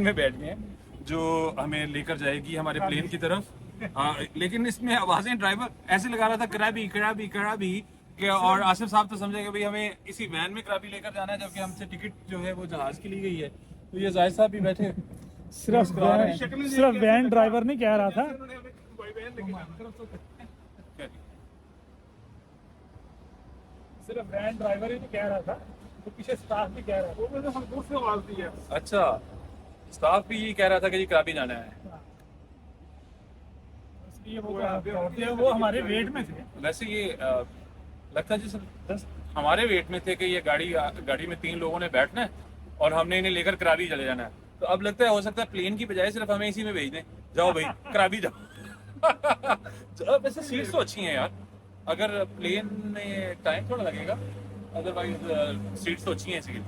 में बैठ गए हैं जो हमें लेकर जाएगी हमारे प्लेन की तरफ। लेकिन इसमें आवाजें ड्राइवर ऐसे लगा रहा था कराबी कराबी कराबी और आसिफ साहब तो समझेंगे भाई हमें इसी वैन में कराबी लेकर जाना है, जबकि हमसे टिकट जो है वो जहाज की ली गई है। तो ये जाहिद साहब भी बैठे सिर्फ वैन ड्राइवर नहीं कह रहा था, सिर्फ वैन ड्राइवर ही नहीं कह रहा था, तो पीछे स्टाफ भी कह रहा था। वो हम दूर से आवाज दी है। अच्छा, स्टाफ भी ये कह रहा था कि जी कराबी जाना है। इसलिए वो हमारे वेट में थे। वैसे ये लगता है जी सर हमारे वेट में थे कि ये गाड़ी में 3 लोगों ने बैठना है और हमने इन्हें लेकर कराबी चले जाना है। तो अब लगता है हो सकता है प्लेन की बजाय सिर्फ हमें इसी में भेज दें, जाओ भाई कराबी जाओ। वैसे सीट्स तो अच्छी हैं यार, अगर प्लेन में टाइम थोड़ा लगेगा, अदरवाइज सीट्स तो अच्छी हैं इसके लिए।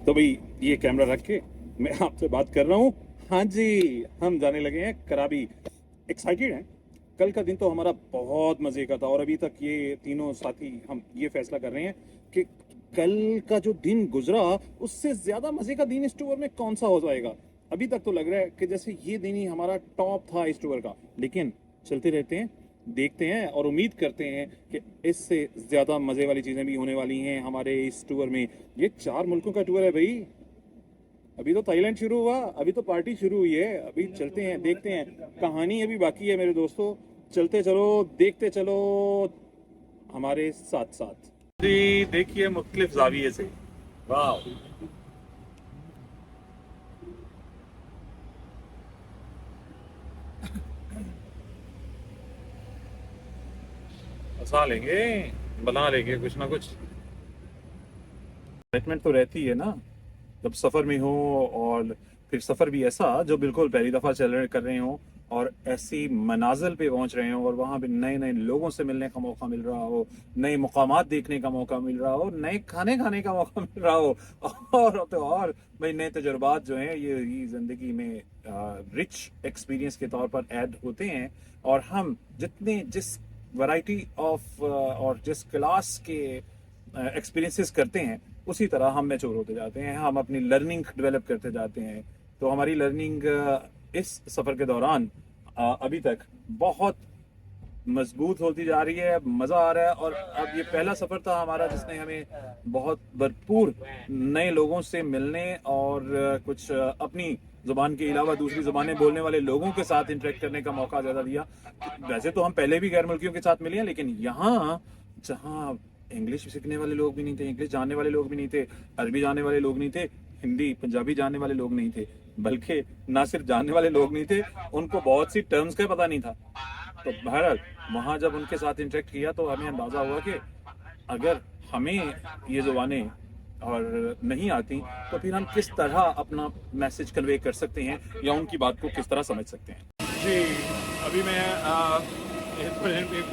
तो भाई ये कैमरा रख के मैं आपसे बात कर रहा हूँ। हाँ जी, हम जाने लगे हैं कराबी। एक्साइटेड हैं। कल का दिन तो हमारा बहुत मजे का था और अभी तक ये तीनों साथी हम ये फैसला कर रहे हैं कि कल का जो दिन गुजरा उससे ज्यादा मजे का दिन इस टूर में कौन सा हो जाएगा। अभी तक तो लग रहा है कि जैसे ये दिन ही हमारा टॉप था इस टूर का, लेकिन चलते रहते हैं, देखते हैं और उम्मीद करते हैं कि इससे ज्यादा मजे वाली चीजें भी होने वाली हैं हमारे इस टूर में। ये 4 मुल्कों का टूर है भाई। अभी तो थाईलैंड शुरू हुआ, अभी तो पार्टी शुरू हुई है, अभी चलते हैं देखते हैं, कहानी अभी बाकी है मेरे दोस्तों। चलते चलो, देखते चलो हमारे साथ साथ। जी देखिए मुख्तलिफ जाविये से, वाह फंसा लेंगे, बना लेंगे कुछ ना कुछ। एक्साइटमेंट तो रहती है ना जब सफर में हो, और फिर सफर भी ऐसा जो बिल्कुल पहली दफा कर रहे हो और ऐसी मनाजिल पे पहुंच रहे हो और वहां पे नए नए लोगों से मिलने का मौका मिल रहा हो, नए मुकामात देखने का मौका मिल रहा हो, नए खाने खाने का मौका मिल रहा हो, और भाई नए तजुर्बात जो हैं ये जिंदगी में रिच एक्सपीरियंस के तौर पर ऐड होते हैं। और हम जिस वैरायटी ऑफ और जिस क्लास के एक्सपीरियंसेस करते हैं उसी तरह हम मैच्योर होते जाते हैं, हम अपनी लर्निंग डेवलप करते जाते हैं। तो हमारी लर्निंग इस सफ़र के दौरान अभी तक बहुत मजबूत होती जा रही है, मज़ा आ रहा है। और अब ये पहला सफ़र था हमारा जिसने हमें बहुत भरपूर नए लोगों से मिलने और कुछ अपनी ज़ुबान के अलावा दूसरी ज़ुबानें बोलने वाले लोगों के साथ इंटरेक्ट करने का मौका ज़्यादा दिया। वैसे तो हम पहले भी गैर मुल्कियों के साथ मिले हैं, लेकिन यहाँ जहाँ इंग्लिश सीखने वाले लोग भी नहीं थे, इंग्लिश जानने वाले लोग भी नहीं थे, अरबी जानने वाले लोग नहीं थे, हिंदी पंजाबी जानने वाले लोग नहीं थे, बल्कि ना सिर्फ जानने वाले लोग नहीं थे, उनको बहुत सी टर्म्स का पता नहीं था। तो बहरहाल वहाँ जब उनके साथ इंटरेक्ट किया तो हमें अंदाज़ा हुआ कि अगर हमें ये ज़ुबानें और नहीं आती तो फिर हम किस तरह अपना मैसेज कन्वे कर सकते हैं या उनकी बात को किस तरह समझ सकते हैं। जी अभी मैं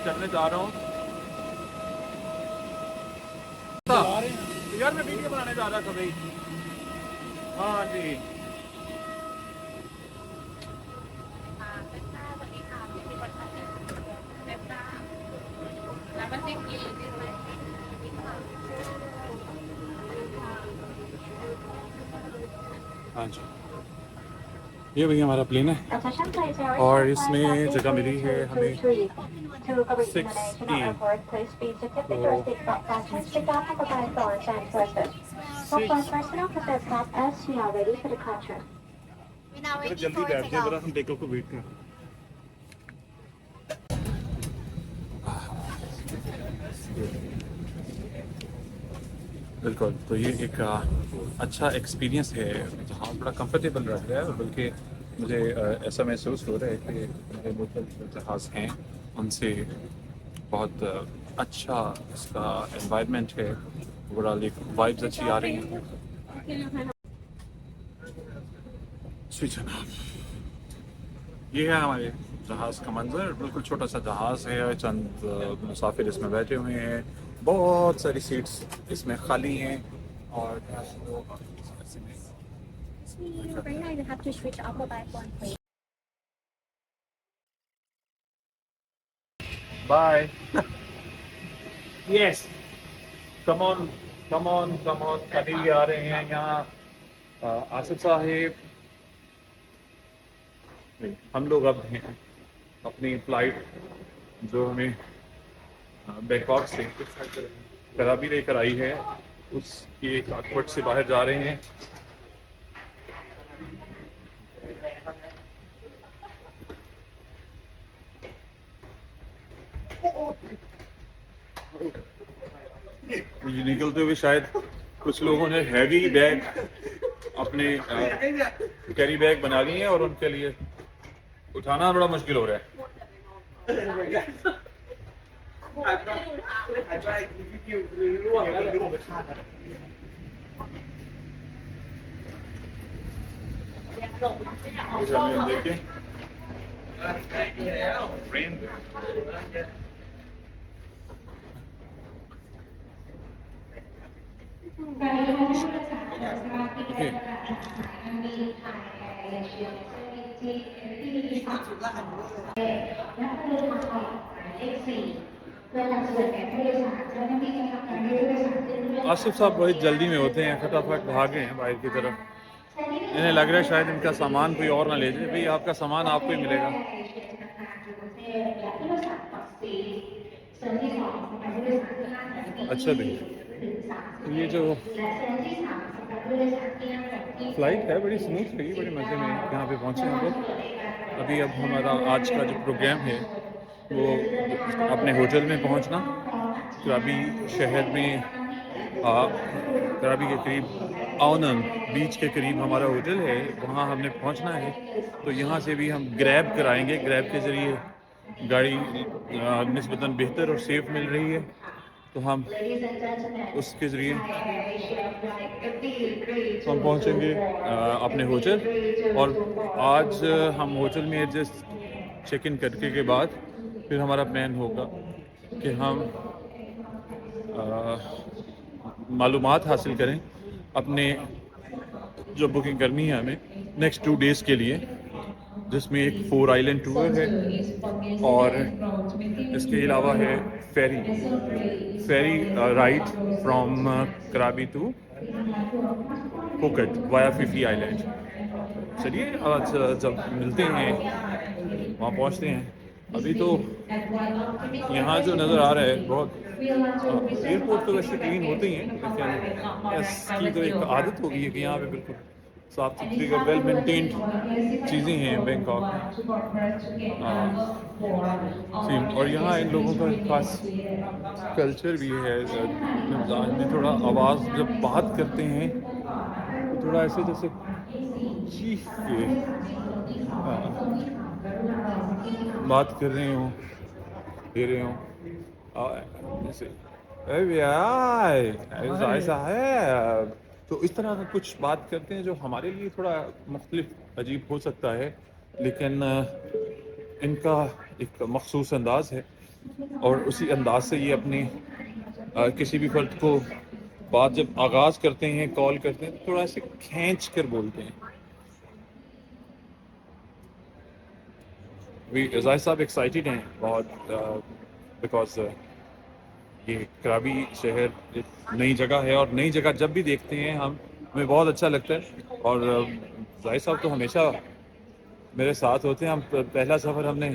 करने जा रहा हूँ यार, मैं वीडियो बनाने जा रहा था भाई। हाँ जी हाँ जी, ये भैया हमारा प्लेन है और इसमें जगह मिली है हमें 6E। जल्दी बैठ जाए जरा, हम टेक ऑफ को वेट करें। बिल्कुल, तो ये एक अच्छा एक्सपीरियंस है जहाँ बड़ा कंफर्टेबल रह रहा है, और बल्कि मुझे ऐसा महसूस हो रहा है कि मेरे लोकल जहाज़ हैं उनसे बहुत अच्छा इसका एनवायरनमेंट है, बड़ा वाइब्स अच्छी आ रही हैं। ये है हमारे जहाज़ का मंजर, बिल्कुल छोटा सा जहाज़ है, चंद मुसाफिर इसमें बैठे हुए हैं, बहुत सारी सीट्स इसमें खाली हैं और Right now you have to switch up mobile phone, please. Bye. Yes, come on come on come on, कभी भी आ रहे हैं यहाँ आसिफ साहिब, हम लोग अब हैं अपनी फ्लाइट जो हमें बैंकॉक से कराबी लेकर आई है, उसकी एक एयरपोर्ट से बाहर जा रहे हैं। ये निकलते हुए शायद कुछ लोगों ने हैवी बैग अपने कैरी बैग बना लिए हैं और उनके लिए उठाना बड़ा मुश्किल हो रहा है। देखिए आसिफ साहब बहुत जल्दी में होते हैं, फटाफट भागे हैं बाहर की तरफ। इन्हें लग रहा है शायद इनका सामान कोई और ना ले जाए। भाई आपका सामान आपको ही मिलेगा। अच्छा भाई, ये जो फ्लाइट है बड़ी स्मूथ रही, बड़े मज़े में यहाँ पे पहुँचे हम लोग। अभी अब हमारा आज का जो प्रोग्राम है वो अपने होटल में पहुँचना, कराबी शहर में कराबी के करीब आउनम बीच के करीब हमारा होटल है, वहाँ हमने पहुँचना है। तो यहाँ से भी हम ग्रैब कराएंगे, ग्रैब के ज़रिए गाड़ी निस्बतन बेहतर और सेफ मिल रही है, तो हम उसके ज़रिए हम पहुँचेंगे अपने होटल। और आज हम होटल में जस्ट चेक इन करके के बाद फिर हमारा प्लान होगा कि हम मालूमात हासिल करें अपने जो बुकिंग करनी है हमें नेक्स्ट 2 डेज़ के लिए, जिसमें एक 4 आइलैंड टूर है और इसके अलावा है ferry ride from Krabi to Phuket via Phi Phi island. चलिए आज जब मिलते हैं वहाँ पहुँचते हैं। अभी तो यहाँ जो नज़र आ रहा है बहुत एयरपोर्ट तो वैसे क्लीन होते ही हैं, लेकिन इसकी तो एक आदत हो गई है कि यहाँ पे बिल्कुल साफ सुथरी और वेल मेंटेन्ड चीज़ें हैं बैंकॉक में। और यहाँ इन लोगों का खास कल्चर भी है। में थोड़ा आवाज़ जब बात करते हैं तो थोड़ा ऐसे जैसे चीख के बात कर रहे हो, दे रहे हो जैसे ऐसा है। तो इस तरह का कुछ बात करते हैं जो हमारे लिए थोड़ा मुख्तलिफ अजीब हो सकता है, लेकिन इनका एक मखसूस अंदाज है और उसी अंदाज से ये अपने किसी भी फर्द को बात जब आगाज़ करते हैं, कॉल करते हैं, तो थोड़ा ऐसे खींच कर बोलते हैं। ज़ाहिद साहब एक्साइटेड हैं बहुत बिकॉज ये कराबी शहर एक नई जगह है और नई जगह जब भी देखते हैं हमें बहुत अच्छा लगता है। और ज़ाहिद साहब तो हमेशा मेरे साथ होते हैं। हम पहला सफ़र हमने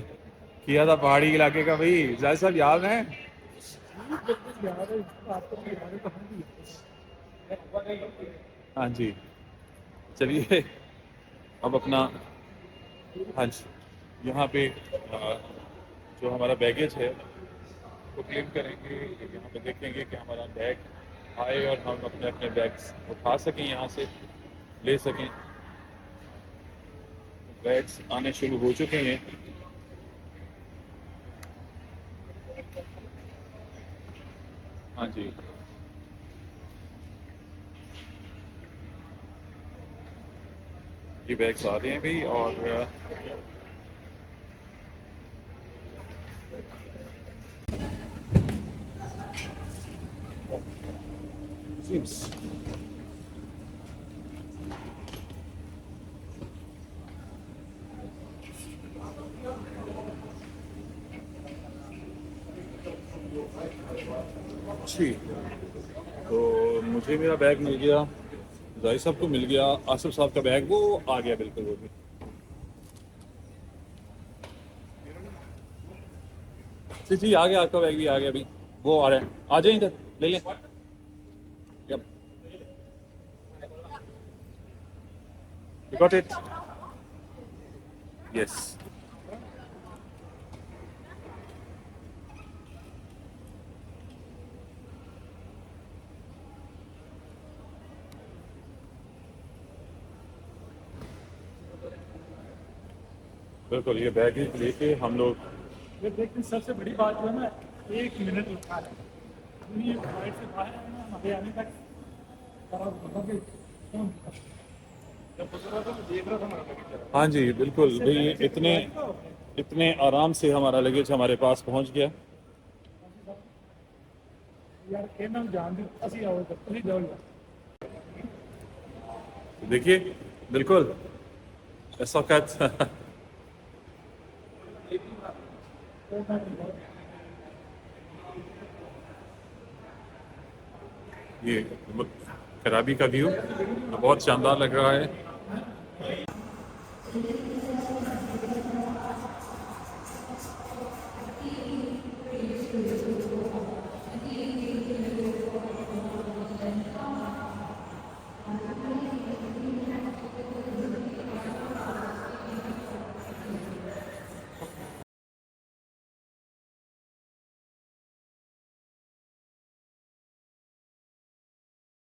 किया था पहाड़ी इलाके का, भाई ज़ाहिद साहब याद है? हाँ जी, चलिए अब अपना हाँ जी यहाँ पे जो हमारा बैगेज है वो क्लेम करेंगे। यहाँ पे देखेंगे कि हमारा बैग आए और हम अपने अपने बैग्स उठा सकें, यहाँ से ले सकें। बैग्स आने शुरू हो चुके हैं। हाँ जी, ये बैग्स आ रहे हैं भाई। और जी, तो मुझे मेरा बैग मिल गया जाहिर साहब को मिल गया, आसिफ साहब का बैग वो आ गया बिल्कुल वो भी। जी आ गया, आपका बैग भी आ गया अभी, वो आ रहा है, आ जाए इधर ले लें। Yep. You got it? Yes. बिल्कुल, ये बैग लेके हम लोग ये देखते सबसे बड़ी बात जो है ना, 1 मिनट लगता है ये फ्लाइट से बाहर आना हमारे आने तक। जब गुजरा था मैं देख रहा था हमारा हाँ जी बिल्कुल भाई, इतने इतने आराम से हमारा लगेज हमारे पास पहुंच गया। यार कहना जान दी असि आओ तो तुम जाओ यार। देखिए बिल्कुल इस वक्त ये कराबी का व्यू बहुत शानदार लग रहा है।